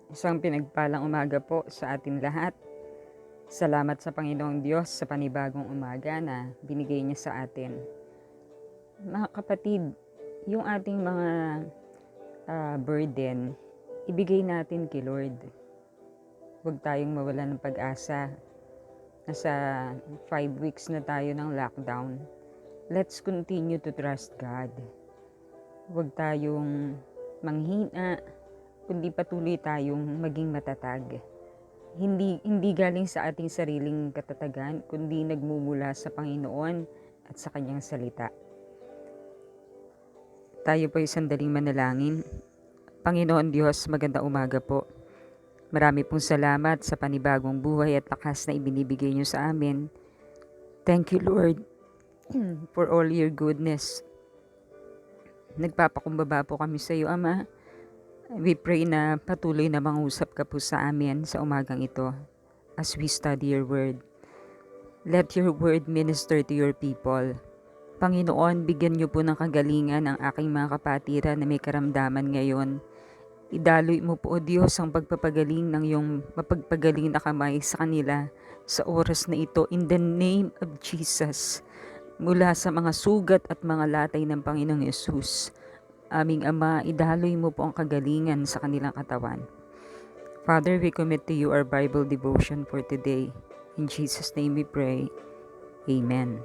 Isang pinagpalang umaga po sa atin lahat. Salamat sa Panginoong Diyos sa panibagong umaga na binigay niya sa atin. Mga kapatid, yung ating mga burden, ibigay natin kay Lord. Huwag tayong mawala ng pag-asa. Nasa 5 weeks na tayo ng lockdown. Let's continue to trust God. Huwag tayong manghina, kundi patuloy tayong maging matatag. Hindi galing sa ating sariling katatagan, kundi nagmumula sa Panginoon at sa Kanyang salita. Tayo po ay sandaling manalangin. Panginoon Diyos, magandang umaga po. Marami pong salamat sa panibagong buhay at lakas na ibinibigay niyo sa amin. Thank you, Lord, for all your goodness. Nagpapakumbaba po kami sa iyo, Ama. We pray na patuloy na mangusap ka po sa amin sa umagang ito as we study your word. Let your word minister to your people. Panginoon, bigyan niyo po ng kagalingan ang aking mga kapatiran na may karamdaman ngayon. Idaloy mo po, O Diyos, ang pagpapagaling ng iyong mapagpagaling na kamay sa kanila sa oras na ito in the name of Jesus. Mula sa mga sugat at mga latay ng Panginoong Yesus. Aming Ama, idaloy mo po ang kagalingan sa kanilang katawan. Father, we commit to you our Bible devotion for today. In Jesus' name we pray. Amen.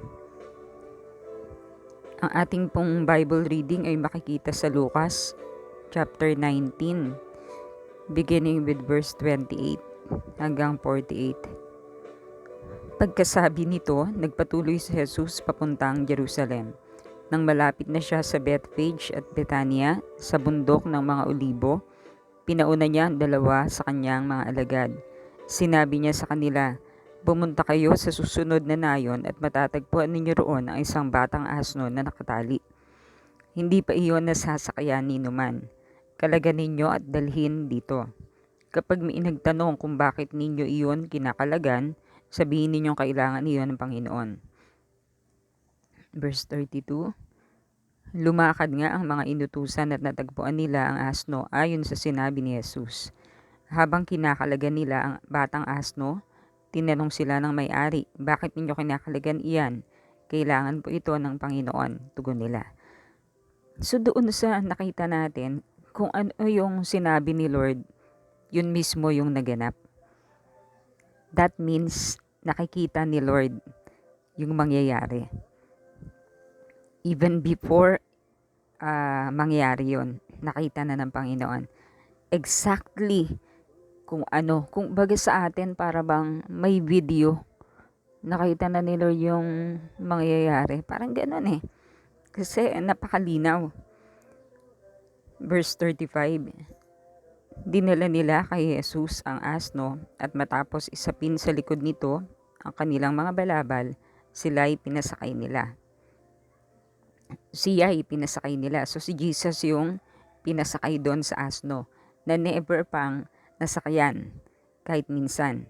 Ang ating pong Bible reading ay makikita sa Lucas chapter 19, beginning with verse 28 hanggang 48. Pagkasabi nito, nagpatuloy si Jesus papuntang Jerusalem. Nang malapit na siya sa Bethphage at Betania, sa bundok ng mga Olibo, pinauna niya ang dalawa sa kanyang mga alagad. Sinabi niya sa kanila, "Pumunta kayo sa susunod na nayon at matatagpuan ninyo roon ang isang batang asno na nakatali. Hindi pa iyon nasasakyan ni numan. Kalagan ninyo at dalhin dito. Kapag may nagtanong kung bakit ninyo iyon kinakalagan, sabihin ninyong kailangan iyon ng Panginoon." Verse 32. Lumakad nga ang mga inutusan at natagpuan nila ang asno ayon sa sinabi ni Jesus. Habang kinakalagan nila ang batang asno, tinanong sila ng may-ari, "Bakit ninyo kinakalagan iyan? Kailangan po ito ng Panginoon," tugon nila. So doon sa nakita natin, kung ano yung sinabi ni Lord, yun mismo yung naganap. That means nakikita ni Lord yung mangyayari. Even before mangyari yun, nakita na ng Panginoon. Exactly kung ano, kung baga sa atin para bang may video, nakita na ni Lord yung mangyayari. Parang ganun eh. Kasi napakalinaw. Verse 35. Dinala nila kay Jesus ang asno at matapos isapin sa likod nito ang kanilang mga balabal, sila'y pinasakay nila. Siya ay pinasakay nila. So si Jesus yung pinasakay doon sa asno na never pang nasakyan kahit minsan.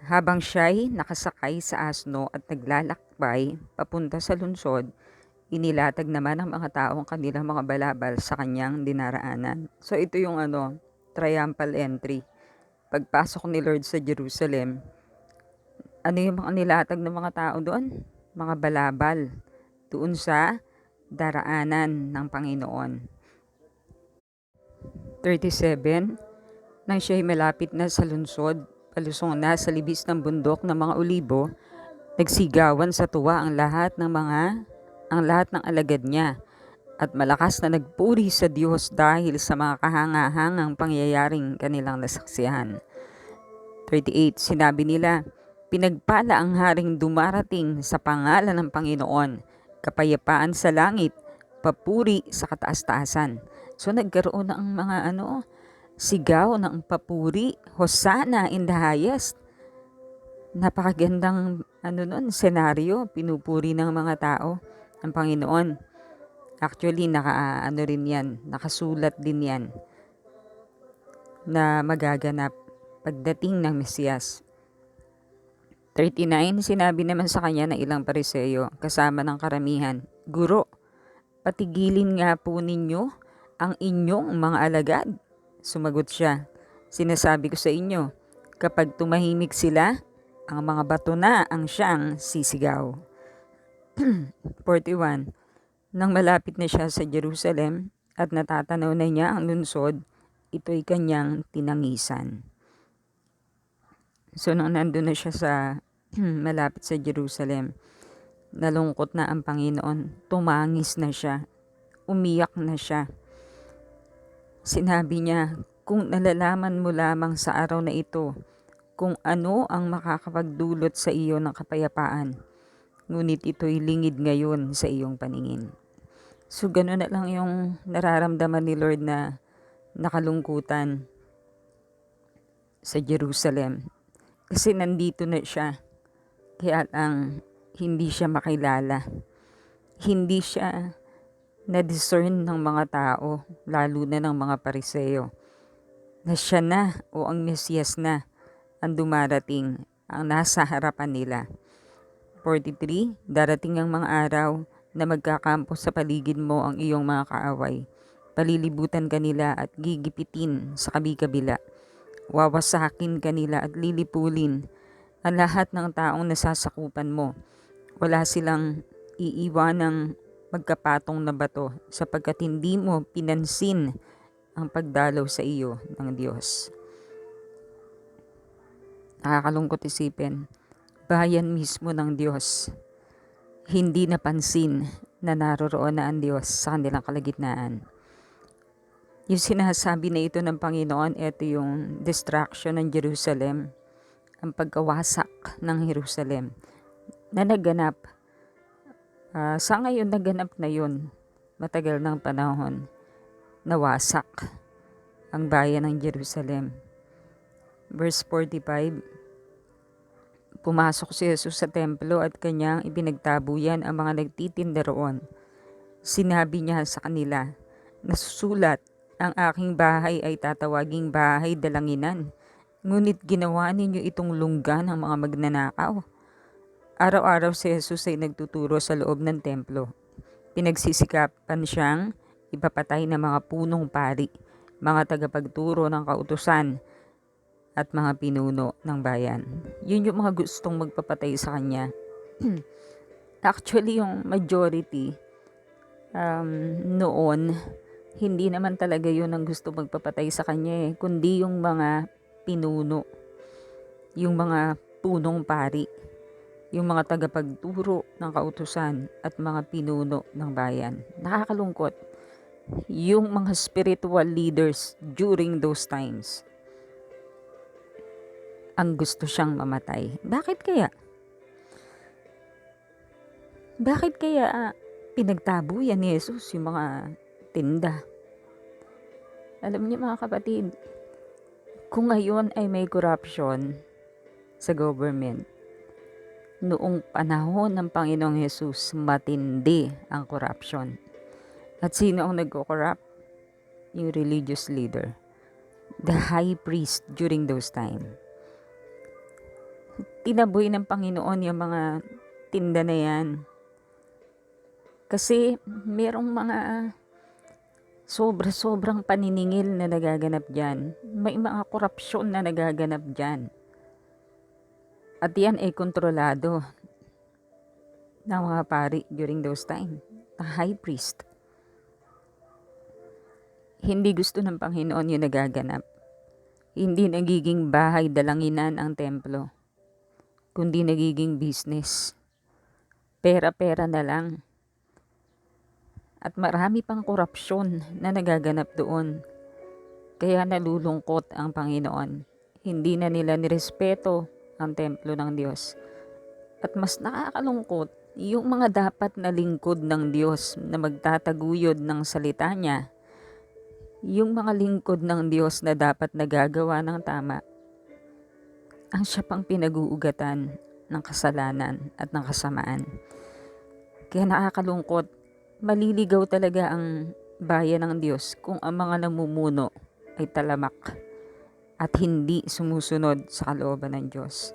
Habang siya'y nakasakay sa asno at naglalakbay papunta sa lungsod, inilatag naman ng mga taong kanilang mga balabal sa kanyang dinaraanan. So ito yung triumphal entry. Pagpasok ni Lord sa Jerusalem, ano yung mga nilatag ng mga tao doon? Mga balabal doon sa daraanan ng Panginoon. 37. Nang siya'y malapit na sa lungsod, palusong na sa libis ng bundok ng mga Olibo, nagsigawan sa tuwa ang lahat ng alagad niya at malakas na nagpuri sa Diyos dahil sa mga kahangahangang pangyayaring kanilang nasaksihan. 38. Sinabi nila, "Pinagpala ang haring dumarating sa pangalan ng Panginoon, kapayapaan sa langit, papuri sa kataas-taasan." So nagkaroon ng mga sigaw ng papuri, Hosanna in the highest. Napakagandang senaryo, pinupuri ng mga tao ang Panginoon. Actually nakasulat din yan na magaganap pagdating ng Mesiyas. 39. Sinabi naman sa kanya ng ilang Pariseo kasama ng karamihan, "Guro, patigilin nga po ninyo ang inyong mga alagad." Sumagot siya, Sinasabi ko sa inyo, kapag tumahimik sila, ang mga bato na ang siyang sisigaw. 41. Nang malapit na siya sa Jerusalem at natatanaw na niya ang lungsod, ito'y kanyang tinangisan. So nung nandun na siya sa malapit sa Jerusalem, nalungkot na ang Panginoon, tumangis na siya, umiyak na siya. Sinabi niya, kung nalalaman mo lamang sa araw na ito, kung ano ang makakapagdulot sa iyo ng kapayapaan, ngunit ito'y lingid ngayon sa iyong paningin. So gano'n na lang yung nararamdaman ni Lord na nakalungkutan sa Jerusalem. Kasi nandito na siya, kaya lang hindi siya makilala. Hindi siya na-discern ng mga tao, lalo na ng mga Pariseo, na siya na o ang Mesiyas na ang dumarating, ang nasa harapan nila. 43. Darating ang mga araw na magkakampo sa paligid mo ang iyong mga kaaway. Palilibutan kanila at gigipitin sa kabi-kabila. Wawasakin kanila at lilipulin ang lahat ng taong nasasakupan mo. Wala silang iiwanang magkapatong na bato sapagkat hindi mo pinansin ang pagdalaw sa iyo ng Diyos. Nakakalungkot isipin, bayan mismo ng Diyos, hindi napansin na naroroon na ang Diyos sa kanilang kalagitnaan. Yung sinasabi na ito ng Panginoon, ito yung destruction ng Jerusalem, ang pagkawasak ng Jerusalem na naganap. Sa ngayon, naganap na yun. Matagal ng panahon, nawasak ang bayan ng Jerusalem. Verse 45, pumasok si Jesus sa templo at kanyang ipinagtabuyan ang mga nagtitinda roon. Sinabi niya sa kanila, nasusulat, ang aking bahay ay tatawaging bahay dalanginan, ngunit ginawa ninyo itong lunggan ng mga magnanakaw. Araw-araw si Jesus ay nagtuturo sa loob ng templo. Pinagsisikapan siyang ipapatay ng mga punong pari, mga tagapagturo ng kautusan, at mga pinuno ng bayan. Yun yung mga gustong magpapatay sa kanya. Actually, yung majority noon, hindi naman talaga yun ang gusto magpapatay sa kanya kundi yung mga pinuno, yung mga punong pari, yung mga tagapagturo ng kautusan at mga pinuno ng bayan. Nakakalungkot. Yung mga spiritual leaders during those times, ang gusto siyang mamatay. Bakit kaya? Bakit kaya pinagtabo yan ni Jesus yung mga tinda? Alam niyo mga kapatid, kung ngayon ay may corruption sa government, noong panahon ng Panginoong Jesus, matindi ang corruption. At sino ang nagko-corrupt? Yung religious leader, the high priest during those time. Tinaboy ng Panginoon yung mga tinda na yan. Kasi merong mga sobrang paniningil na nagaganap dyan. May mga korupsyon na nagaganap dyan. At yan ay kontrolado ng mga pari during those time. The high priest. Hindi gusto ng Panginoon yung nagaganap. Hindi nagiging bahay dalanginan ang templo, kundi nagiging business. Pera-pera na lang. At marami pang korupsyon na nagaganap doon. Kaya nalulungkot ang Panginoon. Hindi na nila nirespeto ang templo ng Diyos. At mas nakakalungkot, yung mga dapat na lingkod ng Diyos na magtataguyod ng salita niya, yung mga lingkod ng Diyos na dapat nagagawa ng tama, ang siya pang pinag-uugatan ng kasalanan at ng kasamaan. Kaya nakakalungkot, maliligaw talaga ang bayan ng Diyos kung ang mga namumuno ay talamak at hindi sumusunod sa kalooban ng Diyos.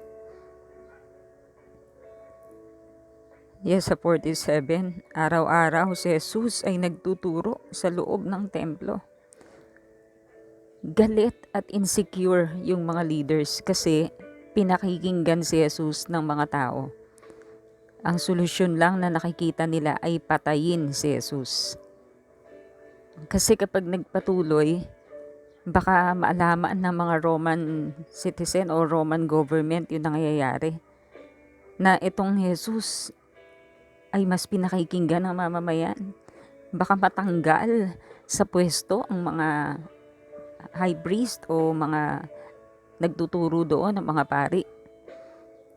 Yes, sa 47, araw-araw si Jesus ay nagtuturo sa loob ng templo. Galit at insecure yung mga leaders kasi pinakikinggan si Jesus ng mga tao. Ang solusyon lang na nakikita nila ay patayin si Jesus. Kasi kapag nagpatuloy, baka maalaman ng mga Roman citizen o Roman government yung nangyayari. Na itong Jesus ay mas pinakikinggan ng mamamayan. Baka matanggal sa pwesto ang mga high priest o mga nagtuturo doon ng mga pari.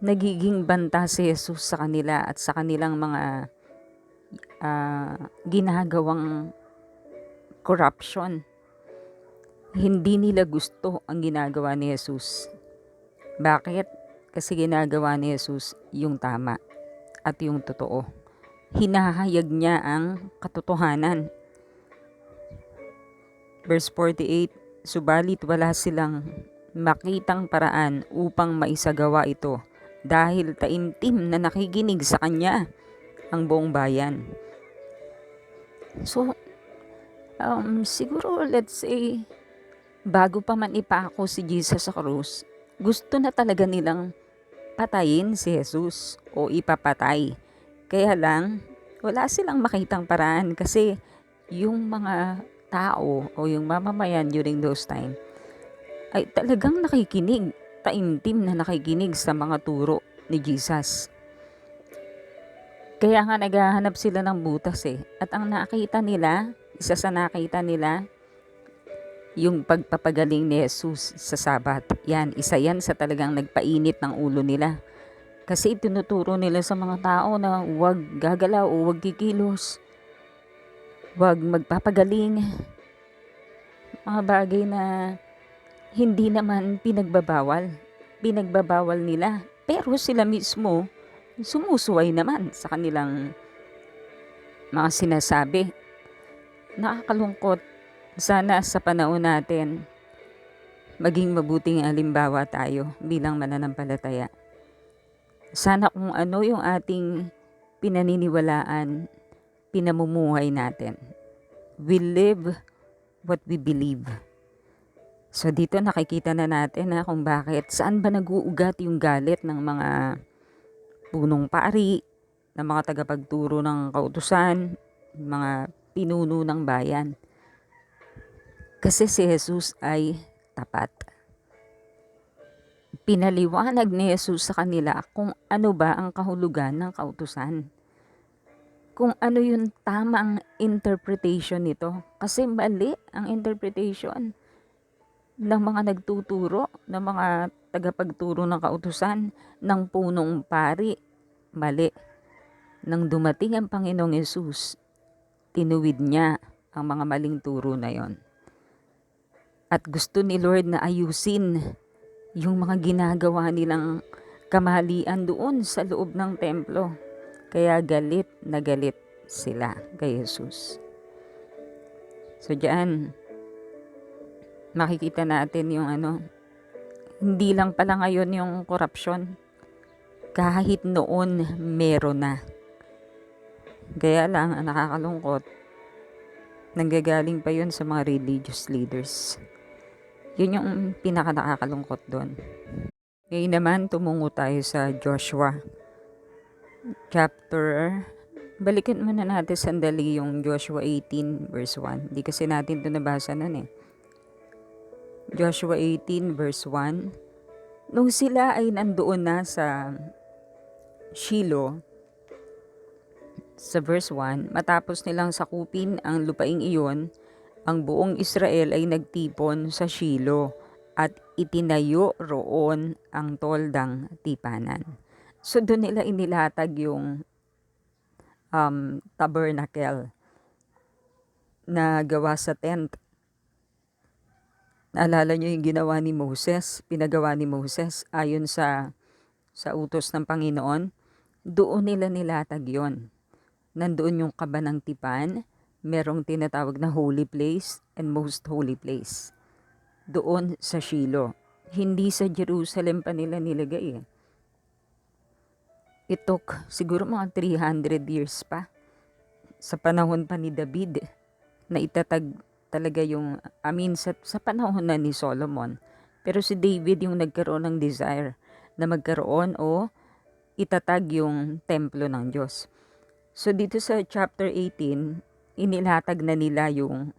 Nagiging banta si Jesus sa kanila at sa kanilang mga ginagawang corruption. Hindi nila gusto ang ginagawa ni Jesus. Bakit? Kasi ginagawa ni Jesus yung tama at yung totoo. Hinahayag niya ang katotohanan. Verse 48, subalit wala silang makitang paraan upang maisagawa ito dahil taimtim na nakikinig sa kanya ang buong bayan. So, siguro let's say, bago pa man ipako si Jesus sa krus, gusto na talaga nilang patayin si Jesus o ipapatay. Kaya lang, wala silang makitang paraan kasi yung mga tao o yung mamamayan during those time ay talagang nakikinig, taimtim na nakikinig sa mga turo ni Jesus. Kaya nga naghahanap sila ng butas At ang nakita nila, isa sa nakita nila, yung pagpapagaling ni Jesus sa Sabat. Yan, isa yan sa talagang nagpainit ng ulo nila. Kasi tinuturo nila sa mga tao na huwag gagalaw o huwag kikilos. Huwag magpapagaling. Mga bagay na hindi naman pinagbabawal. Pinagbabawal nila. Pero sila mismo sumusuway naman sa kanilang mga sinasabi. Nakakalungkot. Sana sa panahon natin, maging mabuting halimbawa tayo bilang mananampalataya. Sana kung ano yung ating pinaniniwalaan, pinamumuhay natin. We live what we believe. So dito nakikita na natin kung bakit, saan ba nag-uugat yung galit ng mga punong pari, ng mga tagapagturo ng kautusan, mga pinuno ng bayan. Kasi si Jesus ay tapat. Pinaliwanag ni Jesus sa kanila kung ano ba ang kahulugan ng kautusan. Kung ano yung tamang interpretation nito. Kasi mali ang interpretation ng mga nagtuturo, ng mga tagapagturo ng kautusan, ng punong pari. Mali. Nang dumating ang Panginoong Yesus, tinuwid niya ang mga maling turo na yon. At gusto ni Lord na ayusin yung mga ginagawa nilang kamalian doon sa loob ng templo. Kaya galit na galit sila kay Jesus. So diyan, makikita natin yung hindi lang pala ngayon yung korupsyon. Kahit noon meron na. Kaya lang, ang nakakalungkot, nanggagaling pa yun sa mga religious leaders. Yun yung pinaka nakakalungkot doon. Ngayon naman, tumungo tayo sa Joshua. Balikan muna natin sandali yung Joshua 18 verse 1. Hindi kasi natin ito nabasa nun Joshua 18 verse 1. Nung sila ay nandoon na sa Shiloh, sa verse 1, matapos nilang sakupin ang lupaing iyon, ang buong Israel ay nagtipon sa Shiloh at itinayo roon ang toldang tipanan. So doon nila inilatag yung tabernacle na gawa sa tent. Naalala nyo yung ginawa ni Moses, pinagawa ni Moses ayon sa utos ng Panginoon? Doon nila nilatag yon. Nandoon yung kaba ng tipan, merong tinatawag na holy place and most holy place. Doon sa Shiloh. Hindi sa Jerusalem pa nila nilagay It took siguro mga 300 years pa. Sa panahon pa ni David na itatag talaga yung, sa panahon na ni Solomon. Pero si David yung nagkaroon ng desire na magkaroon o itatag yung templo ng Diyos. So dito sa chapter 18, inilatag na nila yung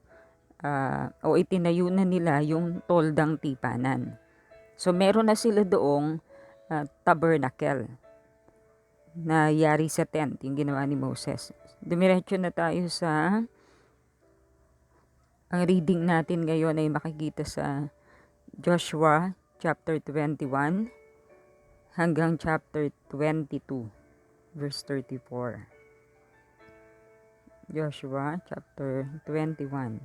o itinayo na nila yung toldang tipanan. So meron na sila doong tabernacle na yari sa tent, yung ginawa ni Moses. Dumiretso na tayo sa ang reading natin ngayon ay makikita sa Joshua chapter 21 hanggang chapter 22 verse 34. Joshua chapter 21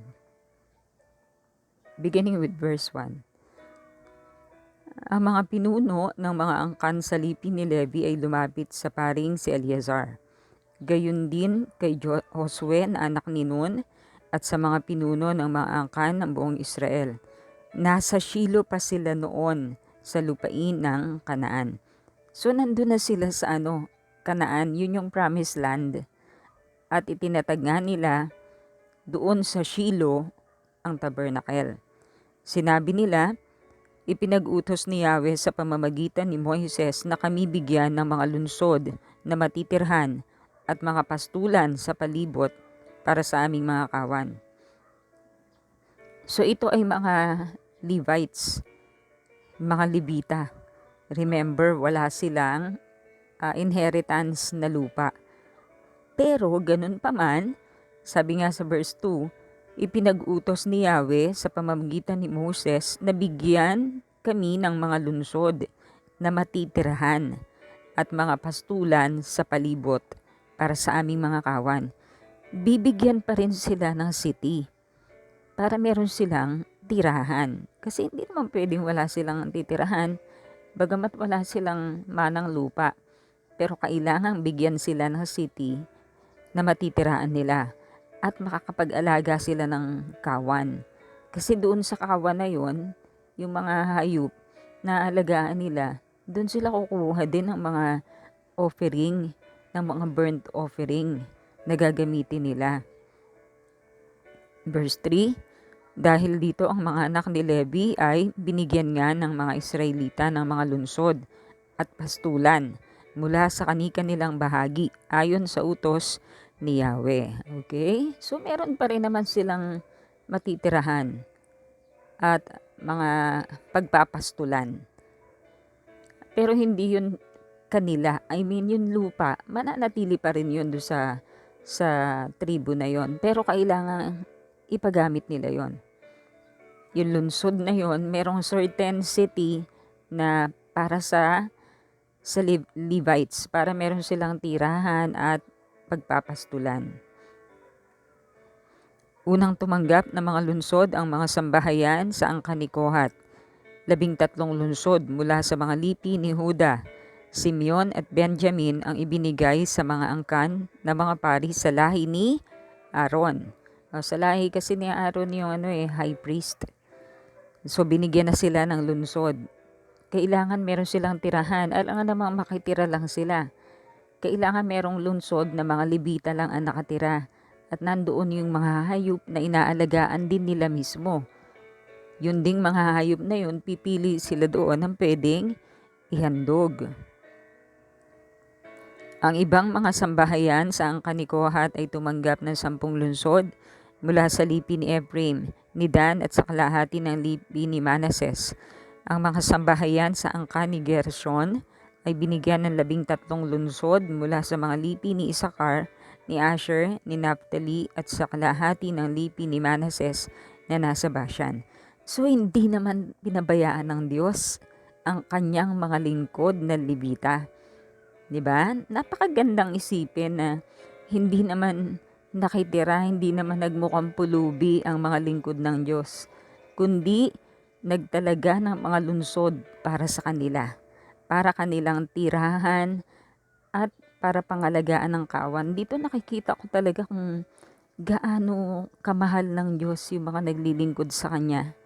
beginning with verse 1. Ang mga pinuno ng mga angkan sa lipi ni Levi ay lumapit sa paring si Eleazar. Gayon din kay Josue na anak ni Nun at sa mga pinuno ng mga angkan ng buong Israel. Nasa Shilo pa sila noon sa lupain ng Kanaan. So nandun na sila sa Kanaan, yun yung promised land. At itinatag nga nila doon sa Shilo ang tabernacle. Sinabi nila, ipinag-utos ni Yahweh sa pamamagitan ni Moises na kami bigyan ng mga lunsod na matitirhan at mga pastulan sa palibot para sa aming mga kawan. So ito ay mga Levites, mga Levita. Remember, wala silang inheritance na lupa. Pero ganun pa man, sabi nga sa verse 2, ipinag-utos ni Yahweh sa pamamagitan ni Moses na bigyan kami ng mga lunsod na matitirahan at mga pastulan sa palibot para sa aming mga kawan. Bibigyan pa rin sila ng city para meron silang tirahan. Kasi hindi naman pwedeng wala silang titirahan, bagamat wala silang manang lupa. Pero kailangang bigyan sila ng city na matitirahan nila at makakapag-alaga sila ng kawan. Kasi doon sa kawan na yon, yung mga hayop na alagaan nila, doon sila kukuha din ng mga offering, ng mga burnt offering na gagamitin nila. Verse 3, dahil dito ang mga anak ni Levi ay binigyan nga ng mga Israelita ng mga lunsod at pastulan mula sa kani-kanilang bahagi ayon sa utos ni Yahweh. Okay? So meron pa rin naman silang matitirahan at mga pagpapastulan. Pero hindi yun kanila. I mean, yung lupa, mananatili pa rin yun doon sa tribu na yon. Pero kailangan ipagamit nila yon. Yung lunsod na yon, merong certain city na para sa Levites, para meron silang tirahan at pagpapastulan. Unang tumanggap ng mga lunsod ang mga sambahayan sa angkan ni Kohat. 13 lunsod mula sa mga lipi ni Huda, Simeon at Benjamin ang ibinigay sa mga angkan na mga pari sa lahi ni Aaron. Sa lahi kasi ni Aaron yung high priest. So binigyan na sila ng lunsod. Kailangan meron silang tirahan. Alam namang makitira lang sila. Kailangan merong lunsod na mga Levita lang ang nakatira. At nandoon yung mga hayop na inaalagaan din nila mismo. Yun ding mga hayop na yun, pipili sila doon ng pwedeng ihandog. Ang ibang mga sambahayan sa angkan ni Kohat ay tumanggap ng 10 lunsod mula sa lipi ni Ephraim, ni Dan at sa kalahati ng lipi ni Manases. Ang mga sambahayan sa angkan ni Gershon ay binigyan ng 13 lunsod mula sa mga lipi ni Isakar, ni Asher, ni Naphtali at sa kalahati ng lipi ni Manases na nasa Bashan. So hindi naman pinabayaan ng Diyos ang kanyang mga lingkod na Levita. 'Di ba? Napakagandang isipin na hindi naman nakitira, hindi naman nagmukhang pulubi ang mga lingkod ng Diyos, kundi nagtalaga ng mga lunsod para sa kanila, para kanilang tirahan at para pangalagaan ng kawan. Dito nakikita ko talaga kung gaano kamahal ng Diyos yung mga naglilingkod sa Kanya.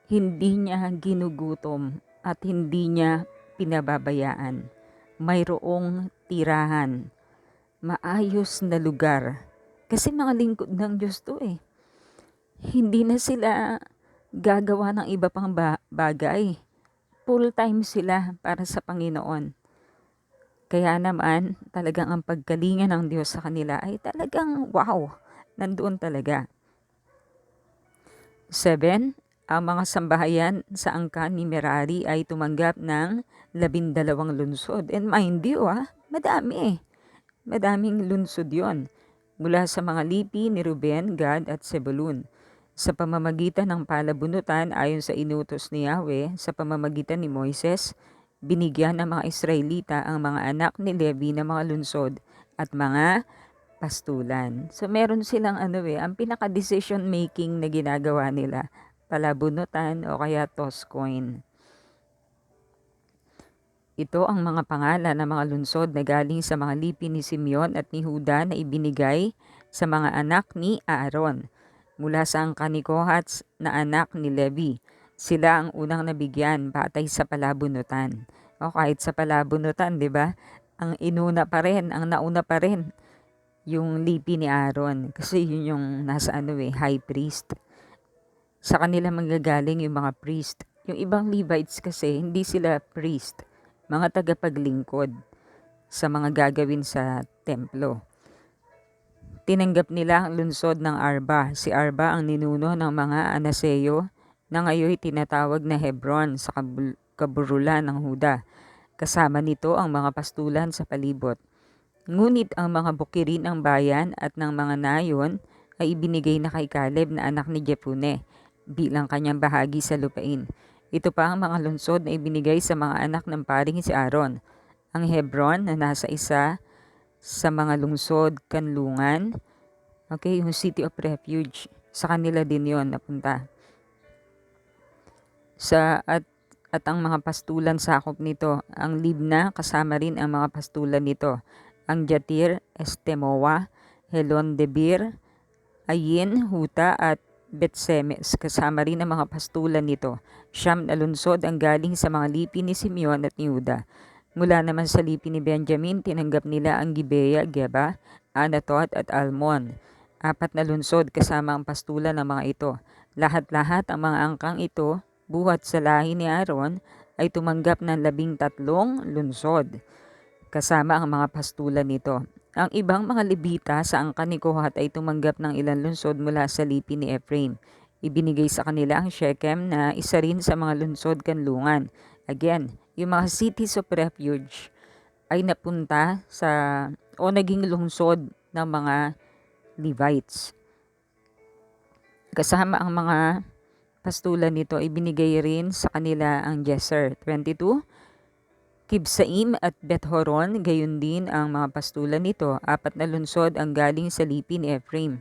Hindi niya ginugutom at hindi niya pinababayaan. Mayroong tirahan, maayos na lugar. Kasi mga lingkod ng Diyos to . Hindi na sila gagawa ng iba pang bagay. Full time sila para sa Panginoon. Kaya naman, talagang ang pagkalinga ng Diyos sa kanila ay talagang wow, nandoon talaga. 7. Ang mga sambahayan sa angkan ni Merari ay tumanggap ng 12 lungsod. And mind you, madami. Madaming lungsod yon mula sa mga lipi ni Ruben, Gad at Zebulun. Sa pamamagitan ng palabunutan ayon sa inutos ni Yahweh, sa pamamagitan ni Moises, binigyan ng mga Israelita ang mga anak ni Levi na mga lungsod at mga pastulan. So meron silang ang pinaka-decision making na ginagawa nila, palabunutan o kaya toss coin. Ito ang mga pangalan ng mga lungsod na galing sa mga lipi ni Simeon at ni Huda na ibinigay sa mga anak ni Aaron mula sa angkan ni Kohat na anak ni Levi. Sila ang unang nabigyan batay sa palabunutan. O kahit sa palabunutan, 'di ba? Ang nauna pa rin yung lipi ni Aaron kasi yun yung nasa high priest. Sa kanila manggagaling yung mga priest. Yung ibang Levites kasi hindi sila priest, mga tagapaglingkod sa mga gagawin sa templo. Tinanggap nila ang lungsod ng Arba. Si Arba ang ninuno ng mga Anaseyo na ngayon tinatawag na Hebron sa kaburulan ng Huda. Kasama nito ang mga pastulan sa palibot. Ngunit ang mga bukirin ng bayan at ng mga nayon ay ibinigay na kay Caleb na anak ni Jepune bilang kanyang bahagi sa lupain. Ito pa ang mga lungsod na ibinigay sa mga anak ng paring si Aaron. Ang Hebron na nasa isa sa mga lungsod kanlungan, yung city of refuge, sa kanila din yon napunta. At ang mga pastulan sakop nito, ang Libna kasama rin ang mga pastulan nito, ang Jatir, Estemoa, Helon Debir, Ayin, Huta at Betsemes, kasama rin ang mga pastulan nito. Siyam na lungsod ang galing sa mga lipi ni Simeon at ni Huda. Mula naman sa lipi ni Benjamin, tinanggap nila ang Gibea, Geba, Anatot at Almon. 4 na lungsod kasama ang pastulan ng mga ito. Lahat-lahat ang mga angkang ito, buhat sa lahi ni Aaron, ay tumanggap ng 13 lungsod, kasama ang mga pastulan nito. Ang ibang mga Levita sa angkan ni Kohat ay tumanggap ng ilang lungsod mula sa lipi ni Ephraim. Ibinigay sa kanila ang Shechem na isa rin sa mga lungsod kanlungan. Again, yung mga cities of refuge ay napunta o naging lungsod ng mga Levites. Kasama ang mga pastulan nito, ibinigay rin sa kanila ang Jeser. 22. Kibsaim at Beth-horon, gayon din ang mga pastulan nito. 4 na lungsod ang galing sa lipi ni Ephraim.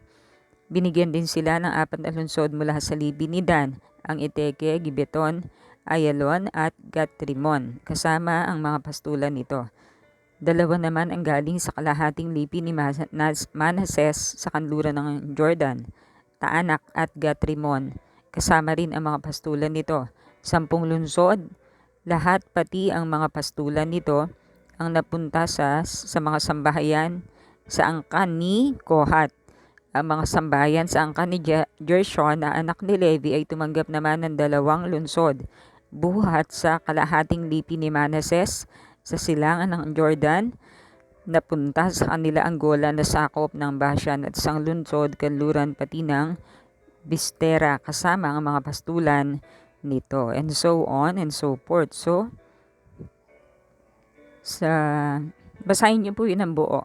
Binigyan din sila ng 4 na lungsod mula sa lipi ni Dan, ang Eteke, Gibeton, Ayalon at Gat-rimon, kasama ang mga pastulan nito. 2 naman ang galing sa kalahating lipi ni Manases sa kanluran ng Jordan, Taanak at Gat-rimon, kasama rin ang mga pastulan nito. 10 lungsod, lahat pati ang mga pastulan nito ang napunta sa mga sambahayan sa angkan ni Kohat. Ang mga sambahayan sa angkan ni Gershon na anak ni Levi ay tumanggap naman ng 2 lungsod, buhat sa kalahating lipi ni Manases sa silangan ng Jordan. Napunta sa kanila ang gola na sakop ng Bashan at isang lungsod kanluran pati ng Bistera, kasama ang mga pastulan nito, and so on and so forth. So, basahin niyo po yun ang buo.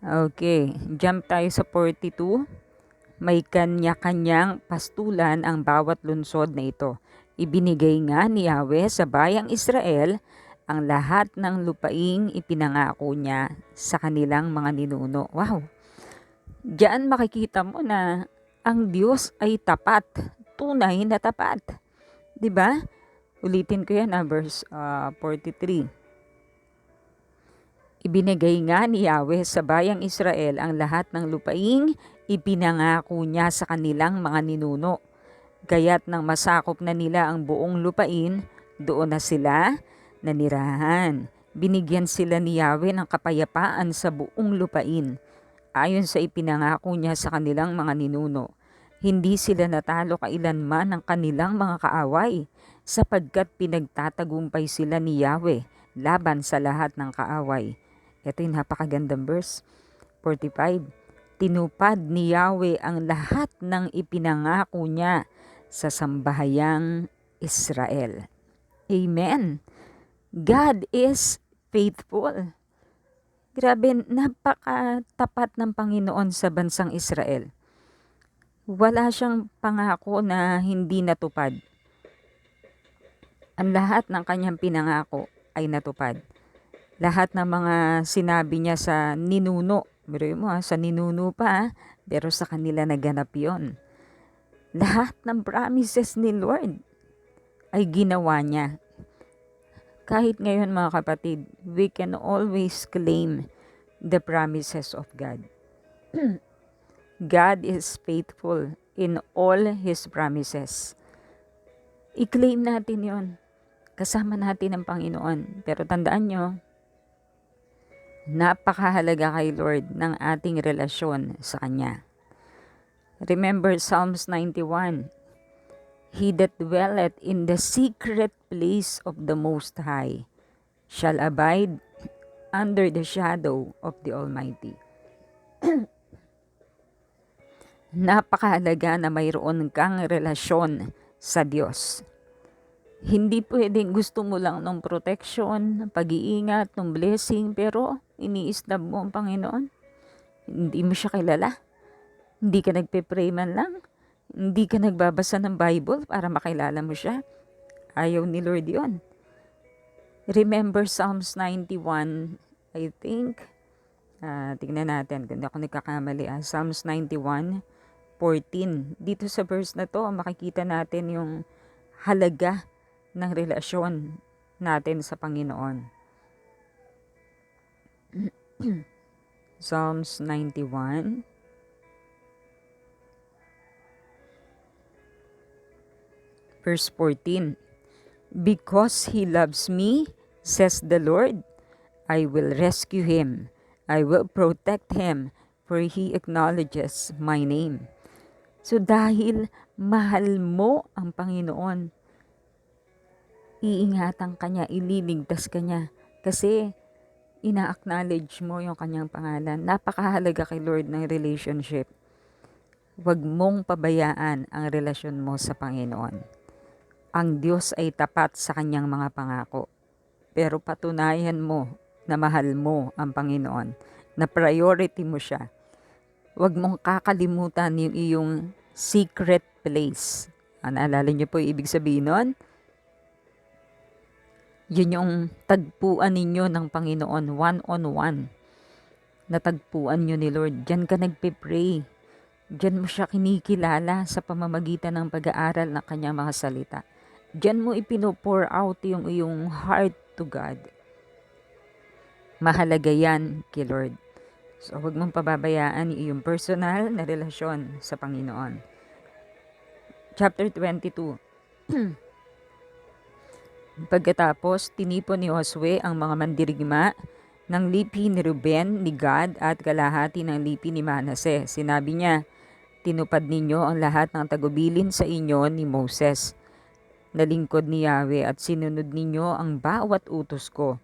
Okay, jump tayo sa 42. May kanya-kanyang pastulan ang bawat lungsod na ito. Ibinigay nga ni Yahweh sa bayang Israel ang lahat ng lupaing ipinangako niya sa kanilang mga ninuno. Wow! Diyan makikita mo na ang Diyos ay tapat, tunay na tapat. 'Di ba? Ulitin ko yan, verse 43. Ibinigay nga ni Yahweh sa bayang Israel ang lahat ng lupaing ipinangako niya sa kanilang mga ninuno. Gaya't nang masakop na nila ang buong lupain, doon na sila nanirahan. Binigyan sila ni Yahweh ng kapayapaan sa buong lupain. ayon sa ipinangako niya sa kanilang mga ninuno. Hindi sila natalo kailanman ng kanilang mga kaaway, sapagkat pinagtatagumpay sila ni Yahweh laban sa lahat ng kaaway. Ito yung napakagandang verse, 45. Tinupad ni Yahweh ang lahat ng ipinangako niya sa sambahayang Israel. Amen. God is faithful. Grabe, napakatapat ng Panginoon sa bansang Israel. Wala siyang pangako na hindi natupad. Ang lahat ng kanyang pinangako ay natupad. Lahat ng mga sinabi niya sa ninuno, biruin mo sa ninuno pa, pero sa kanila naganap yon. Lahat ng promises ni Lord ay ginawa niya. Kahit ngayon mga kapatid, we can always claim the promises of God. God is faithful in all His promises. I-claim natin yon. Kasama natin ang Panginoon. Pero tandaan nyo, napakahalaga kay Lord ng ating relasyon sa Kanya. Remember Psalms 91. He that dwelleth in the secret place of the Most High shall abide under the shadow of the Almighty. Napakahalaga na mayroon kang relasyon sa Diyos. Hindi pwedeng gusto mo lang ng protection, pag-iingat, ng blessing, pero iniisnab mo ang Panginoon. Hindi mo siya kilala. Hindi ka nagpe-pray man lang. Hindi ka nagbabasa ng Bible para makilala mo siya. Ayaw ni Lord yun. Remember Psalms 91, I think. Tignan natin kung ako nagkakamali. Psalms 91:14. Dito sa verse na to, makikita natin yung halaga ng relasyon natin sa Panginoon. Psalms 91. Verse 14. Because he loves me, says the Lord, I will rescue him. I will protect him, for he acknowledges my name. So dahil mahal mo ang Panginoon, iingatan ka niya, ililigtas ka niya. Kasi ina-acknowledge mo yung kanyang pangalan. Napakahalaga kay Lord ng relationship. Huwag mong pabayaan ang relasyon mo sa Panginoon. Ang Diyos ay tapat sa kanyang mga pangako. Pero patunayan mo na mahal mo ang Panginoon, na priority mo siya. Huwag mong kakalimutan yung iyong secret place. Naalala niyo po yung ibig sabihin nun? Yun yung tagpuan ninyo ng Panginoon, one-on-one. Natagpuan nyo ni Lord. Diyan ka nagpe-pray. Diyan mo siya kinikilala sa pamamagitan ng pag-aaral ng kanyang mga salita. Diyan mo ipino-pour out yung iyong heart to God. Mahalaga yan kay Lord. So huwag mong pababayaan yung iyong personal na relasyon sa Panginoon. Chapter 22. Pagkatapos, tinipon ni Josue ang mga mandirigma ng lipi ni Ruben, ni Gad at kalahati ng lipi ni Manase. Sinabi niya, tinupad ninyo ang lahat ng tagubilin sa inyo ni Moses, na lingkod ni Yahweh, at sinunod ninyo ang bawat utos ko.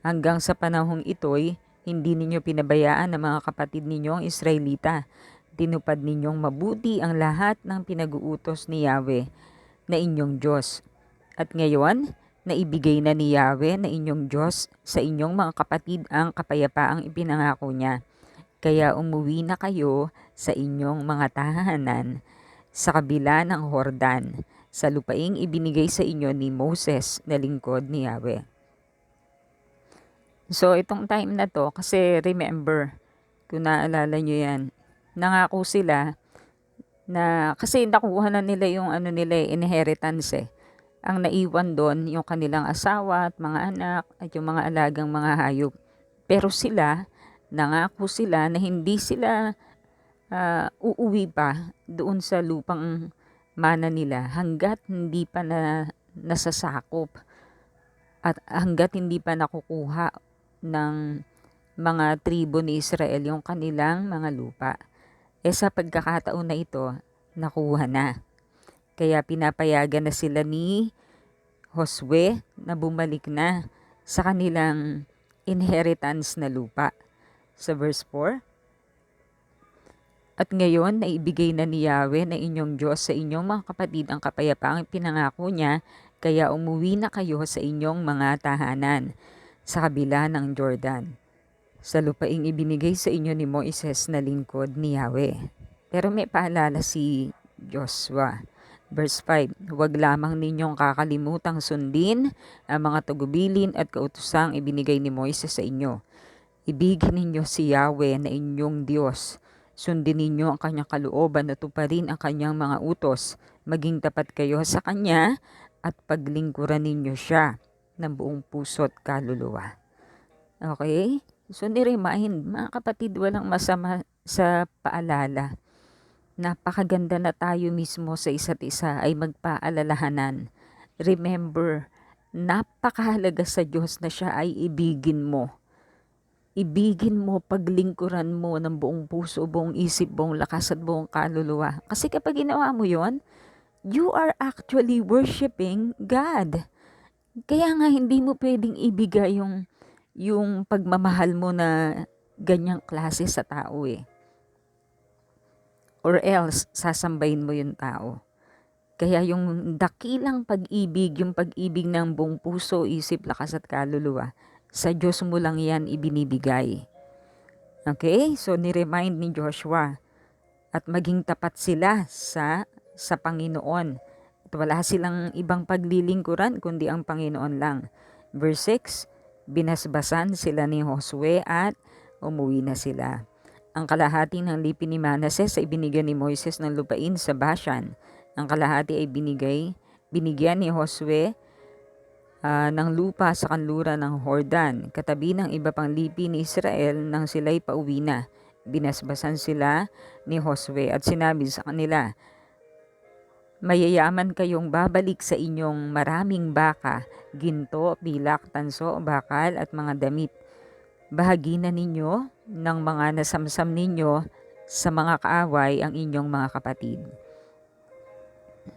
Hanggang sa panahong ito'y hindi ninyo pinabayaan ng mga kapatid ninyong Israelita. Tinupad ninyong mabuti ang lahat ng pinag-uutos ni Yahweh na inyong Diyos. At ngayon, naibigay na ni Yahweh na inyong Diyos sa inyong mga kapatid ang kapayapaang ipinangako niya. Kaya umuwi na kayo sa inyong mga tahanan sa kabila ng Hordan, sa lupaing ibinigay sa inyo ni Moses na lingkod ni Yahweh. So itong time na to, kasi remember, kung naalala nyo yan, nangako sila na, kasi nakuha na nila yung inheritance eh. Ang naiwan doon, yung kanilang asawa at mga anak at yung mga alagang mga hayop. Pero sila, nangako sila na hindi sila uuwi pa doon sa lupang mana nila hanggat hindi pa nasasakop at hanggat hindi pa nakukuha ng mga tribo ni Israel yung kanilang mga lupa. Sa pagkakataon na ito, nakuha na. Kaya pinapayagan na sila ni Josue na bumalik na sa kanilang inheritance na lupa. Sa verse 4, at ngayon, naibigay na ni Yahweh na inyong Diyos sa inyong mga kapatid ang kapayapaang pinangako niya, kaya umuwi na kayo sa inyong mga tahanan sa kabila ng Jordan, sa lupaing ibinigay sa inyo ni Moises na lingkod ni Yahweh. Pero may paalala si Joshua. Verse 5, huwag lamang ninyong kakalimutang sundin ang mga tagubilin at kautusang ibinigay ni Moises sa inyo. Ibigin ninyo si Yahweh na inyong Diyos. Sundin ninyo ang kanyang kalooban at tuparin ang kanyang mga utos. Maging tapat kayo sa kanya at paglingkuran ninyo siya ng buong puso at kaluluwa. Okay? So ni-remind, mga kapatid, walang masama sa paalala. Napakaganda na tayo mismo sa isa't isa ay magpaalalahanan. Remember, napakahalaga sa Diyos na siya ay ibigin mo. Ibigin mo, paglingkuran mo ng buong puso, buong isip, buong lakas at buong kaluluwa. Kasi kapag ginawa mo yon, you are actually worshiping God. Kaya nga hindi mo pwedeng ibigay yung pagmamahal mo na ganyang klase sa tao Or else, sasambahin mo yung tao. Kaya yung dakilang pag-ibig, yung pag-ibig ng buong puso, isip, lakas at kaluluwa, sa Diyos mo lang yan ibinibigay. Okay? So, ni-remind ni Joshua at maging tapat sila sa Panginoon. At wala silang ibang paglilingkuran kundi ang Panginoon lang. Verse 6, binasbasan sila ni Josue at umuwi na sila. Ang kalahati ng lipi ni Manases ay binigyan ni Moises ng lupain sa Bashan. Ang kalahati ay binigyan ni Josue ng lupa sa kanluran ng Jordan, katabi ng iba pang lipi ni Israel nang sila'y pauwi na. Binasbasan sila ni Josue at sinabi sa kanila, mayayaman kayong babalik sa inyong maraming baka, ginto, pilak, tanso, bakal at mga damit. Bahagi na ninyo ng mga nasamsam ninyo sa mga kaaway ang inyong mga kapatid.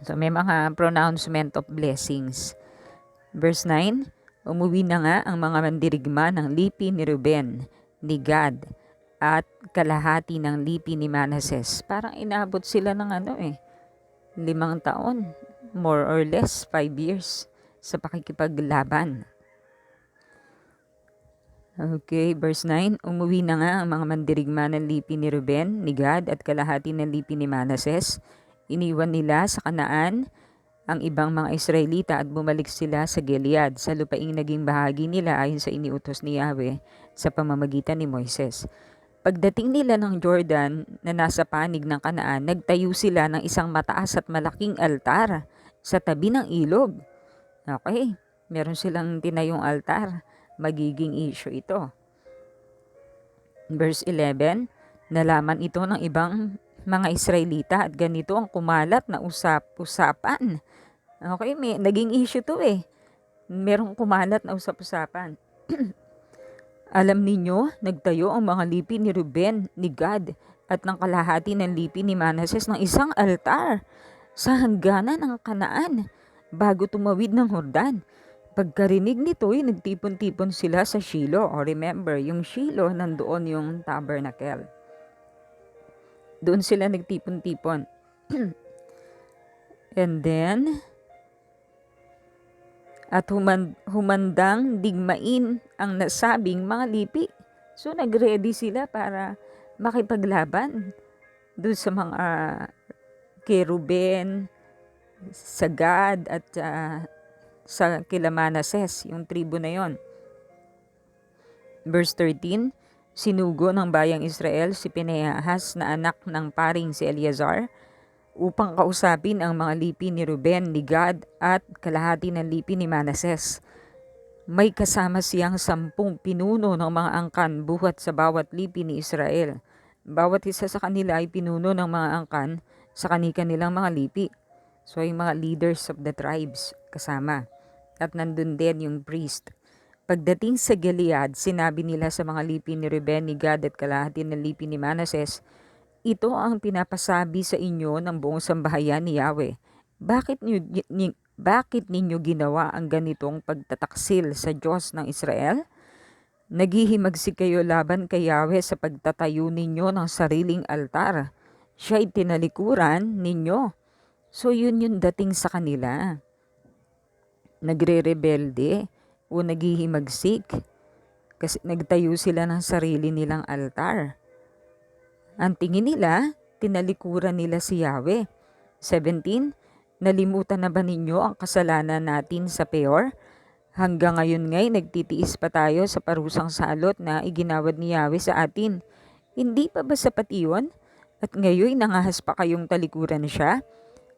So may mga pronouncement of blessings. Verse 9, umuwi na nga ang mga mandirigma ng lipi ni Ruben, ni Gad, at kalahati ng lipi ni Manases. Parang inabot sila ng 5 taon, more or less 5 years sa pakikipaglaban. Okay, verse 9, umuwi na nga ang mga mandirigma ng lipi ni Ruben, ni Gad, at kalahati ng lipi ni Manases. Iniwan nila sa Kanaan ang ibang mga Israelita at bumalik sila sa Gilead, sa lupaing naging bahagi nila ayon sa iniutos ni Yahweh sa pamamagitan ni Moises. Pagdating nila ng Jordan na nasa panig ng Kanaan, nagtayo sila ng isang mataas at malaking altar sa tabi ng ilog. Okay, meron silang tinayong altar. Magiging issue ito. Verse 11, nalaman ito ng ibang mga Israelita at ganito ang kumalat na usap-usapan. Okay, naging issue to Merong kumalat na usap-usapan. Alam ninyo, nagtayo ang mga lipi ni Ruben, ni Gad, at ng kalahati ng lipi ni Manases ng isang altar sa hangganan ng Kanaan bago tumawid ng Jordan. Pagkarinig nito, nagtipon-tipon sila sa Shiloh. O remember, yung Shiloh, nandoon yung tabernacle. Doon sila nagtipon-tipon. And then, at humandang digmain ang nasabing mga lipi. So, nag-ready sila para makipaglaban doon sa mga kay Ruben, sa Gad, at sa kila Manases, yung tribo na yon. Verse 13, sinugo ng bayang Israel si Pinehas na anak ng paring si Eleazar upang kausapin ang mga lipi ni Ruben, ni Gad at kalahati ng lipi ni Manases. May kasama siyang 10 pinuno ng mga angkan buhat sa bawat lipi ni Israel. Bawat isa sa kanila ay pinuno ng mga angkan sa kanilang mga lipi. So yung mga leaders of the tribes kasama. At nandun din yung priest. Pagdating sa Gilead, sinabi nila sa mga lipi ni Reuben, ni Gad at kalahati ng lipi ni Manases, ito ang pinapasabi sa inyo ng buong sambahayan ni Yahweh. Bakit ninyo ginawa ang ganitong pagtataksil sa Diyos ng Israel? Naghihimagsik kayo laban kay Yahweh sa pagtatayo ninyo ng sariling altar. Siya'y tinalikuran ninyo. So yun yung dating sa kanila. Nagre-rebelde o naghihimagsik kasi nagtayo sila ng sarili nilang altar. Ang tingin nila, tinalikuran nila si Yahweh. 17. Nalimutan na ba ninyo ang kasalanan natin sa Peor? Hanggang ngayon nga'y nagtitiis pa tayo sa parusang salot na iginawad ni Yahweh sa atin. Hindi pa ba sapat iyon? At ngayon nangahas pa kayong talikuran siya?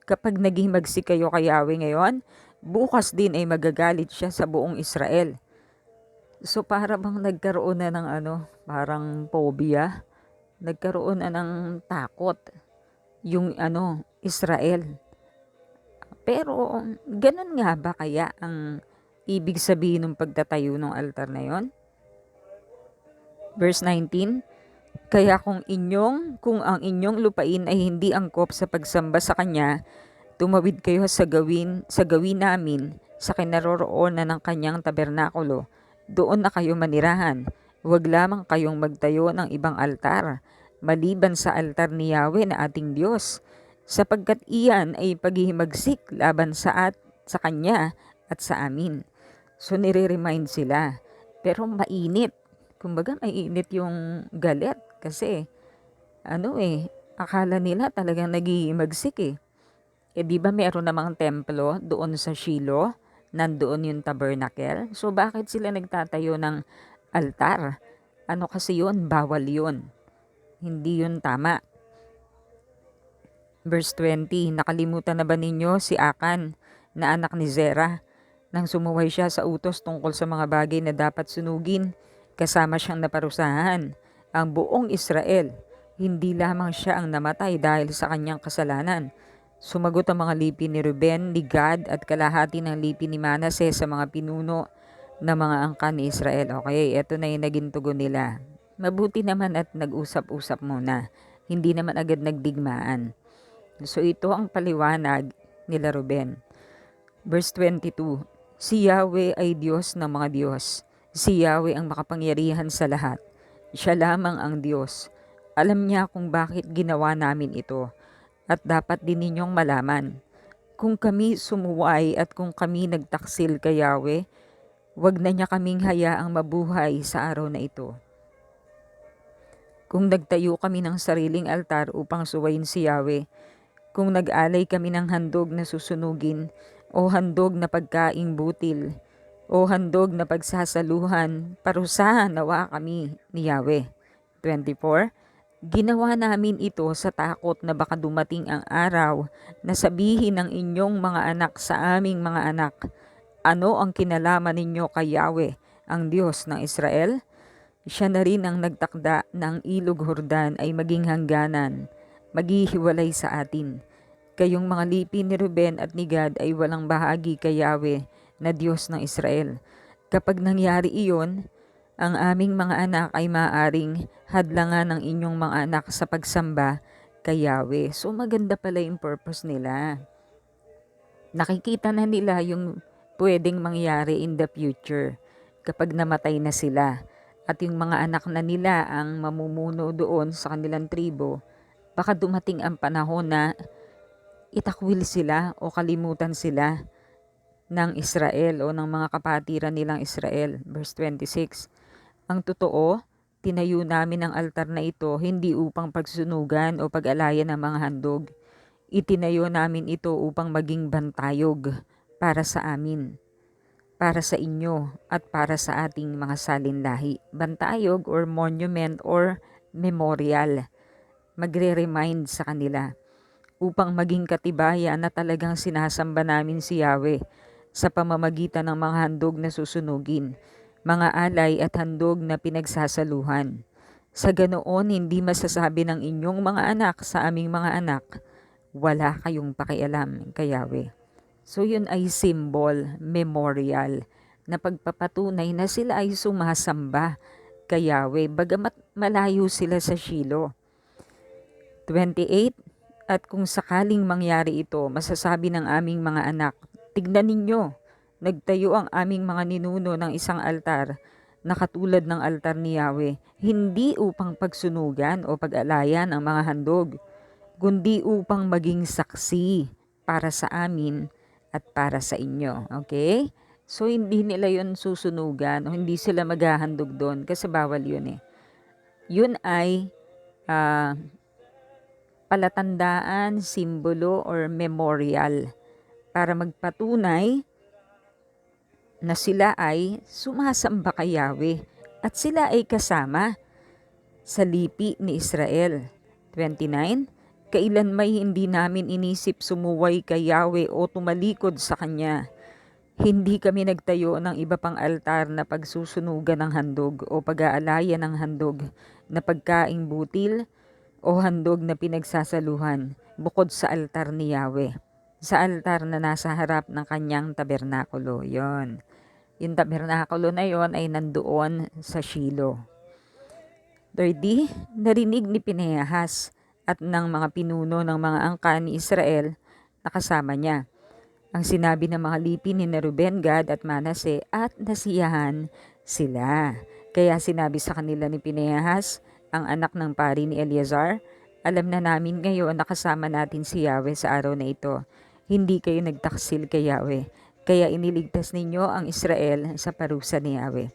Kapag naghimagsik kayo kay Yahweh ngayon, bukas din ay magagalit siya sa buong Israel. So para bang nagkaroon na ng parang phobia, nagkaroon na ng takot yung Israel. Pero ganun nga ba kaya ang ibig sabihin ng pagtatayo ng altar na yon? Verse 19, kaya kung ang inyong lupain ay hindi angkop sa pagsamba sa Kanya, tumawid kayo sa gawin namin sa kinaroroonan ng Kanyang tabernakulo. Doon na kayo manirahan. Huwag lamang kayong magtayo ng ibang altar, maliban sa altar ni Yahweh na ating Diyos, sapagkat iyan ay paghihimagsik laban sa Kanya at sa amin. So nire-remind sila. Pero mainit. Kumbaga mainit yung galit kasi akala nila talagang naghihimagsik eh. Di ba meron namang templo doon sa Shiloh? Nandoon yung tabernacle. So bakit sila nagtatayo ng altar? Kasi yun? Bawal yun. Hindi yun tama. Verse 20, nakalimutan na ba ninyo si Akan na anak ni Zerah? Nang sumuway siya sa utos tungkol sa mga bagay na dapat sunugin, kasama siyang naparusahan. Ang buong Israel, hindi lamang siya ang namatay dahil sa kanyang kasalanan. Sumagot ang mga lipi ni Reuben, ni Gad at kalahati ng lipi ni Manases sa mga pinuno ng mga angkan ni Israel. Okay, eto na yung naging tugon nila. Mabuti naman at nag-usap-usap muna. Hindi naman agad nagdigmaan. So ito ang paliwanag nila Reuben. Verse 22, si Yahweh ay Diyos ng mga Diyos. Si Yahweh ang makapangyarihan sa lahat. Siya lamang ang Diyos. Alam niya kung bakit ginawa namin ito. At dapat din ninyong malaman. Kung kami sumuway at kung kami nagtaksil kay Yahweh, wag na niya kaming hayaang mabuhay sa araw na ito. Kung nagtayo kami ng sariling altar upang suwayin si Yahweh, kung nag-alay kami ng handog na susunugin, o handog na pagkaing butil, o handog na pagsasaluhan, parusahan nawa kami ni Yahweh. 24. Ginawa namin ito sa takot na baka dumating ang araw na sabihin ng inyong mga anak sa aming mga anak, ano ang kinalaman ninyo kay Yahweh, ang Diyos ng Israel? Siya na rin ang nagtakda ng ilog Jordan ay maging hangganan, maghihiwalay sa atin. Kayong mga lipi ni Reuben at ni Gad ay walang bahagi kay Yahweh na Diyos ng Israel. Kapag nangyari iyon, ang aming mga anak ay maaaring hadlangan ng inyong mga anak sa pagsamba kay Yahweh. So maganda pala yung purpose nila. Nakikita na nila yung pwedeng mangyari in the future kapag namatay na sila. At yung mga anak na nila ang mamumuno doon sa kanilang tribo, baka dumating ang panahon na itakwil sila o kalimutan sila ng Israel o ng mga kapatiran nilang Israel. Verse 26, ang totoo, tinayo namin ang altar na ito hindi upang pagsunugan o pag-alayan ng mga handog. Itinayo namin ito upang maging bantayog para sa amin, para sa inyo at para sa ating mga salinlahi. Bantayog or monument or memorial. Magre-remind sa kanila upang maging katibayan na talagang sinasamba namin si Yahweh sa pamamagitan ng mga handog na susunugin, mga alay at handog na pinagsasaluhan. Sa ganoon, hindi masasabi ng inyong mga anak sa aming mga anak, wala kayong pakialam kay Yahweh. So yun ay symbol, memorial, na pagpapatunay na sila ay sumasamba kay Yahweh, bagamat malayo sila sa Shilo. 28, at kung sakaling mangyari ito, masasabi ng aming mga anak, tignan ninyo, nagtayo ang aming mga ninuno ng isang altar na katulad ng altar ni Yahweh, hindi upang pagsunugan o pag-alayan ang mga handog, kundi upang maging saksi para sa amin at para sa inyo. Okay? So, hindi nila yon susunugan o hindi sila maghahandog doon kasi bawal yun eh. Yun ay palatandaan, simbolo, or memorial para magpatunay na sila ay sumasamba kay Yahweh at sila ay kasama sa lipi ni Israel. 29, kailan may hindi namin inisip sumuway kay Yahweh o tumalikod sa Kanya. Hindi kami nagtayo ng iba pang altar na pagsusunugan ng handog o pag-aalaya ng handog na pagkaing butil o handog na pinagsasaluhan bukod sa altar ni Yahweh, sa altar na nasa harap ng kanyang tabernakulo. Yon. Yung tabernakulo na yon ay nandoon sa Shilo. 30, narinig ni Pinehas at ng mga pinuno ng mga angkan ni Israel na kasama niya ang sinabi ng mga lipi ni Reuben, Gad at Manase at nasiyahan sila. Kaya sinabi sa kanila ni Pinehas, ang anak ng pari ni Eleazar, alam na namin ngayon na kasama natin si Yahweh sa araw na ito. Hindi kayo nagtaksil kay Yahweh, kaya iniligtas ninyo ang Israel sa parusa ni Yahweh.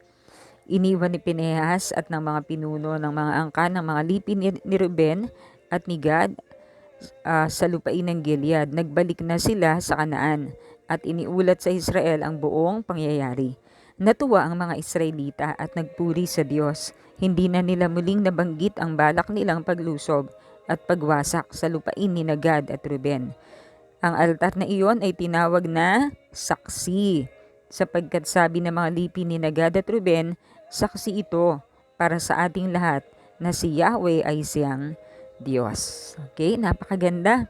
Iniwan ni Pinehas at ng mga pinuno ng mga angkan ng mga lipi ni Reuben at ni Gad sa lupain ng Gilead. Nagbalik na sila sa Kanaan at iniulat sa Israel ang buong pangyayari. Natuwa ang mga Israelita at nagpuri sa Diyos. Hindi na nila muling nabanggit ang balak nilang paglusob at pagwasak sa lupain ni Gad at Reuben. Ang altar na iyon ay tinawag na saksi, sapagkat sabi ng mga lipi ni Gad at Reuben, saksi ito para sa ating lahat na si Yahweh ay siyang Diyos. Okay, napakaganda.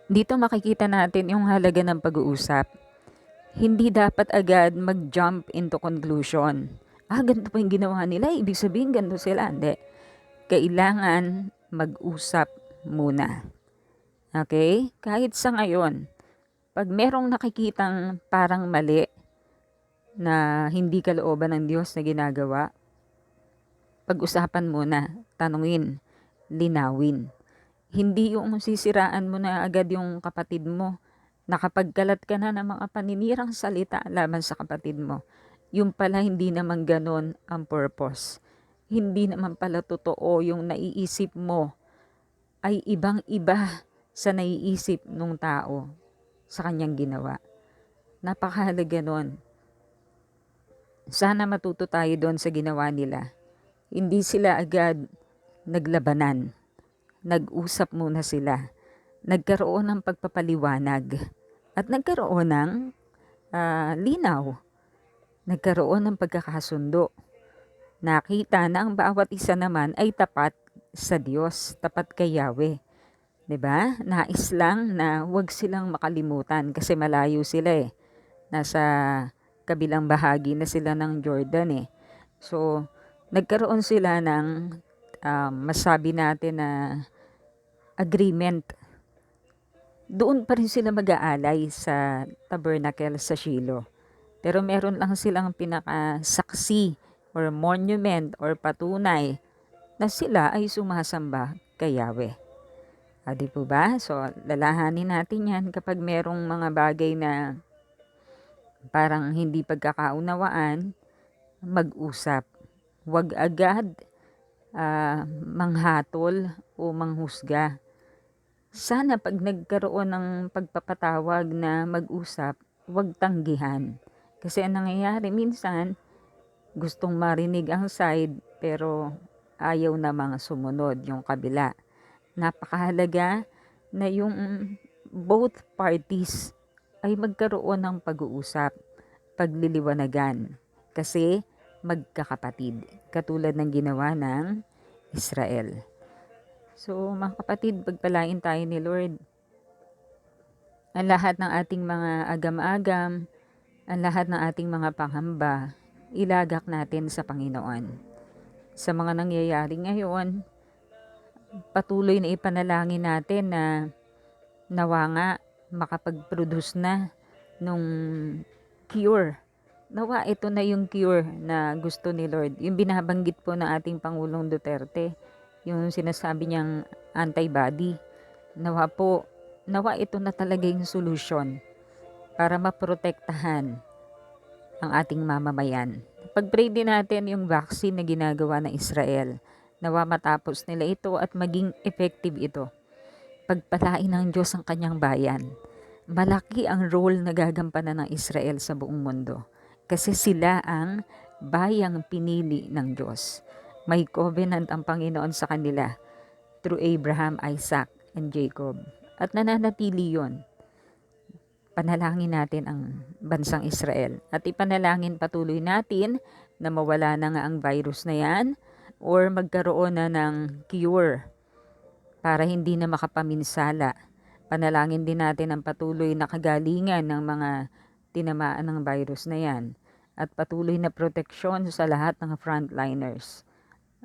Dito makikita natin yung halaga ng pag-uusap. Hindi dapat agad mag-jump into conclusion. Ganito pa yung ginawa nila, ibig sabihin ganito sila. Hindi. Kailangan mag-usap muna. Okay? Kahit sa ngayon, pag merong nakikitang parang mali na hindi kalooban ng Diyos na ginagawa, pag-usapan muna, tanungin, linawin. Hindi yung sisiraan mo na agad yung kapatid mo. Nakapagkalat ka na ng mga paninirang salita laban sa kapatid mo. Yung pala hindi naman ganon ang purpose. Hindi naman pala totoo yung naiisip mo ay ibang-iba sa naiisip ng tao sa kanyang ginawa. Napakahalaga nun. Sana matuto tayo doon sa ginawa nila. Hindi sila agad naglabanan. Nag-usap muna sila. Nagkaroon ng pagpapaliwanag. At nagkaroon ng linaw. Nagkaroon ng pagkakasundo. Nakita na ang bawat isa naman ay tapat sa Diyos, tapat kay Yahweh. 'Di ba? Nais lang na 'wag silang makalimutan kasi malayo sila eh. Nasa kabilang bahagi na sila ng Jordan eh. So, nagkaroon sila ng masabi natin na agreement. Doon pa rin sila mag-aalay sa tabernacle sa Shilo. Pero meron lang silang pinakasaksi or monument or patunay na sila ay sumasamba kay Yahweh. Di po ba? So, lalahanin natin yan kapag merong mga bagay na parang hindi pagkakaunawaan, mag-usap. Huwag agad manghatol o manghusga. Sana pag nagkaroon ng pagpapatawag na mag-usap, huwag tanggihan. Kasi ang nangyayari minsan, gustong marinig ang side pero ayaw namang sumunod yung kabila. Napakahalaga na yung both parties ay magkaroon ng pag-uusap, pagliliwanagan. Kasi magkakapatid, katulad ng ginawa ng Israel. So mga kapatid, pagpalain tayo ni Lord. Ang lahat ng ating mga agam-agam Ang lahat ng ating mga pangamba, ilagak natin sa Panginoon. Sa mga nangyayari ngayon, patuloy na ipanalangin natin na nawa nga makapag-produce na nung cure. Nawa ito na yung cure na gusto ni Lord. Yung binabanggit po ng ating Pangulong Duterte, yung sinasabi niyang antibody. Nawa ito na talaga yung solusyon para maprotektahan ang ating mamamayan. Pag-pray din natin yung vaccine na ginagawa ng Israel. Nawa matapos nila ito at maging effective ito. Pagpalain ng Diyos ang kanyang bayan. Malaki ang role na gagampanan ng Israel sa buong mundo. Kasi sila ang bayang pinili ng Diyos. May covenant ang Panginoon sa kanila through Abraham, Isaac, and Jacob. At nananatili yon. Panalangin natin ang bansang Israel. At ipanalangin patuloy natin na mawala na nga ang virus na yan or magkaroon na ng cure para hindi na makapaminsala. Panalangin din natin ang patuloy na kagalingan ng mga tinamaan ng virus na yan at patuloy na proteksyon sa lahat ng frontliners.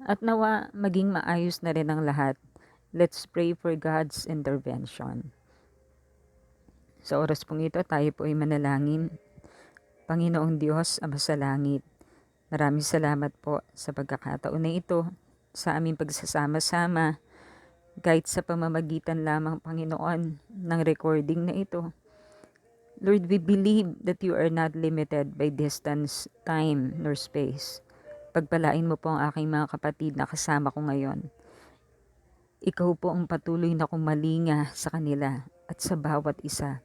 At nawa maging maayos na rin ang lahat. Let's pray for God's intervention. Sa oras pong ito, tayo po ay manalangin. Panginoong Diyos, Ama sa langit, maraming salamat po sa pagkakataon na ito, sa aming pagsasama-sama, kahit sa pamamagitan lamang, Panginoon, ng recording na ito. Lord, we believe that you are not limited by distance, time, nor space. Pagpalain mo po ang aking mga kapatid na kasama ko ngayon. Ikaw po ang patuloy na kumalinga sa kanila at sa bawat isa.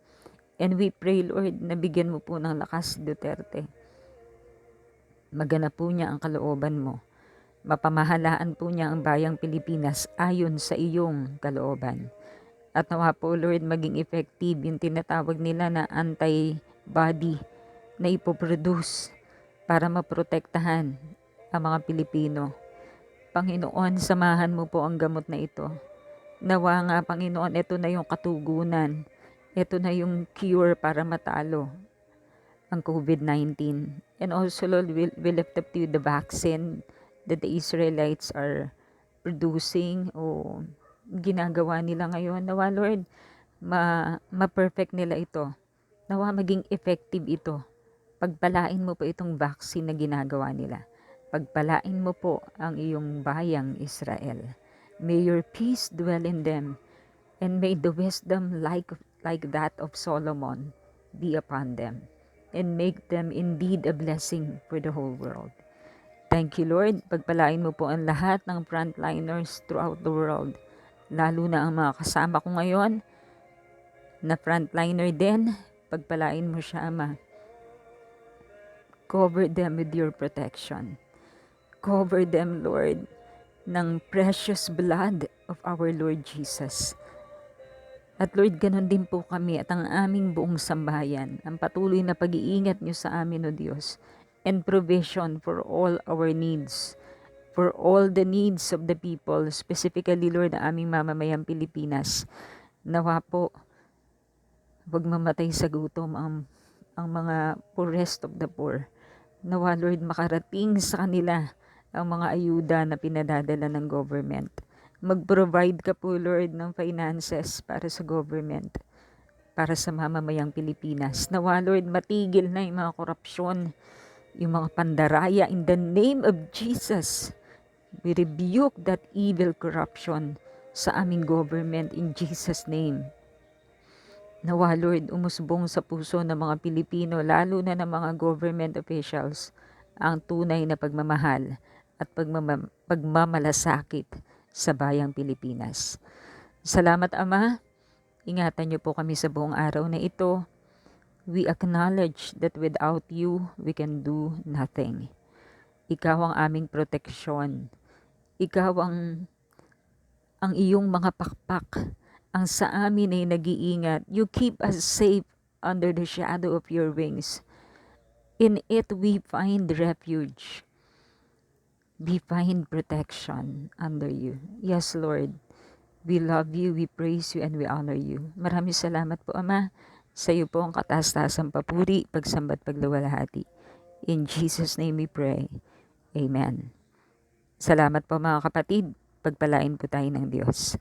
And we pray, Lord, na bigyan mo po ng lakas si Duterte. Maganap po niya ang kalooban mo. Mapamahalaan po niya ang bayang Pilipinas ayon sa iyong kalooban. At nawa po, Lord, maging effective yung tinatawag nila na antibody na ipoproduce para maprotektahan ang mga Pilipino. Panginoon, samahan mo po ang gamot na ito. Nawa nga, Panginoon, ito na yung katugunan. Ito na yung cure para matalo ang COVID-19. And also, Lord, we lift up to you the vaccine that the Israelites are producing o ginagawa nila ngayon. Nawa, Lord, ma-perfect nila ito. Nawa maging effective ito. Pagpalain mo po itong vaccine na ginagawa nila. Pagpalain mo po ang iyong bayang Israel. May your peace dwell in them, and may the wisdom like that of Solomon be upon them, and make them indeed a blessing for the whole world. Thank you, Lord. Pagpalain mo po ang lahat ng frontliners throughout the world, lalo na ang mga kasama ko ngayon na frontliner din. Pagpalain mo siya, Ama. Cover them with your protection. Cover them, Lord, ng precious blood of our Lord Jesus. At Lord, ganun din po kami at ang aming buong sambahayan, ang patuloy na pag-iingat niyo sa amin, O Diyos, and provision for all our needs, for all the needs of the people, specifically, Lord, ang aming mamamayang Pilipinas. Nawa po, wag mamatay sa gutom ang mga poorest of the poor. Nawa, Lord, makarating sa kanila ang mga ayuda na pinadadala ng government. Mag-provide ka po, Lord, ng finances para sa government, para sa mamamayang Pilipinas. Nawa, Lord, matigil na yung mga korupsyon, yung mga pandaraya. In the name of Jesus, we rebuke that evil corruption sa aming government in Jesus' name. Nawa, Lord, umusbong sa puso ng mga Pilipino, lalo na ng mga government officials, ang tunay na pagmamahal at pagmamalasakit sa bayang Pilipinas. Salamat, Ama. Ingatan niyo po kami sa buong araw na ito. We acknowledge that without you, we can do nothing. Ikaw ang aming proteksyon. Ikaw ang iyong mga pakpak. Ang sa amin ay nag-iingat. You keep us safe under the shadow of your wings. In it we find refuge. We find protection under you. Yes, Lord. We love you, we praise you, and we honor you. Maraming salamat po, Ama. Sa iyo po ang kataas-taasang papuri, pagsamba't pagluwalhati. In Jesus' name we pray. Amen. Salamat po mga kapatid. Pagpalain po tayo ng Diyos.